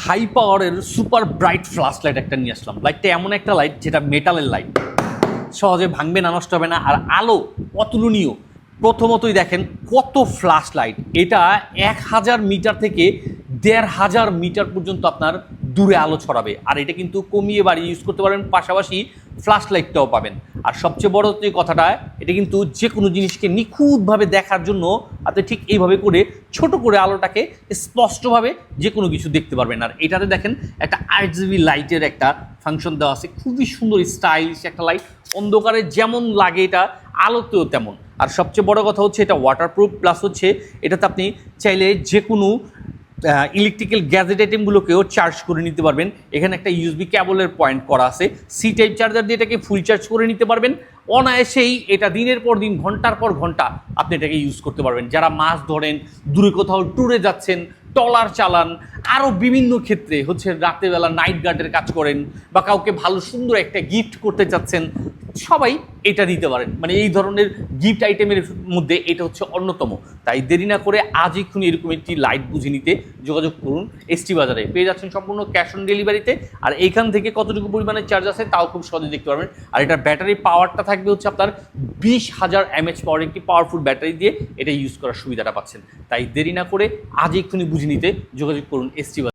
High পাওয়ারের super bright flash light একটা নিয়ে আসলাম। লাইটটা এমন একটা লাইট যেটা মেটালের লাইট, সহজে ভাঙবে না, নষ্ট হবে না, আর আলো অতুলনীয়। প্রথমতই দেখেন কত ফ্ল্যাশ লাইট, এটা 1000 মিটার থেকে 1500 মিটার পর্যন্ত আপনার দূরে আলো ছড়াবে। আর এটা কিন্তু কমিয়ে বাড়িয়ে ইউজ করতে পারবেন, পাশাপাশি ফ্ল্যাশ লাইটটাও পাবেন। আর সবচেয়ে বড় যে কথাটা, এটা কিন্তু যে কোনো জিনিসকে নিখুঁতভাবে দেখার জন্য আপনি ঠিক এইভাবে করে ছোট করে আলোটাকে স্পষ্টভাবে যে কোনো কিছু দেখতে পারবেন। আর এটাতে দেখেন একটা RGB লাইটের একটা ফাংশন দেওয়া আছে, খুবই সুন্দর স্টাইলিশ একটা লাইট। অন্ধকারে যেমন লাগে এটা আলোতেও তেমন। আর সবচেয়ে বড় কথা হচ্ছে এটা ওয়াটারপ্রুফ, প্লাস হচ্ছে এটাতে আপনি চাইলে যে কোনো ইলেকট্রিক্যাল গ্যাজেট আইটেমগুলোকেও চার্জ করে নিতে পারবেন। এখানে একটা USB কেবলের পয়েন্ট করা আছে, সি টাইপ চার্জার দিয়ে এটাকে ফুল চার্জ করে নিতে পারবেন। অনায়াসেই এটা দিনের পর দিন, ঘন্টার পর ঘন্টা আপনি এটাকে ইউজ করতে পারবেন। যারা মাছ ধরেন, দূরে কোথাও ট্যুরে যাচ্ছেন, ট্রলার চালান, আরও বিভিন্ন ক্ষেত্রে হচ্ছে রাত্রেবেলা নাইট গার্ডের কাজ করেন, বা কাউকে ভালো সুন্দর একটা গিফট করতে চাচ্ছেন, সবাই এটা দিতে পারেন। মানে এই ধরনের গিফট আইটেমের মধ্যে এটা হচ্ছে অন্যতম। তাই দেরি না করে আজ এক্ষুনি এরকম একটি লাইট বুঝে নিতে যোগাযোগ করুন। ST বাজারে পেয়ে যাচ্ছেন সম্পূর্ণ ক্যাশ অন ডেলিভারিতে। আর এইখান থেকে কতটুকু পরিমাণে চার্জ আছে তাও খুব সহজে দেখতে পারবেন। আর এটার ব্যাটারি পাওয়ারটা থাকবে হচ্ছে আপনার 20,000 mAh পাওয়ার একটি পাওয়ারফুল ব্যাটারি দিয়ে এটা ইউজ করার সুবিধাটা পাচ্ছেন। তাই দেরি না করে আজ এক্ষুনি বুঝে নিতে যোগাযোগ করুন ST বাজারে।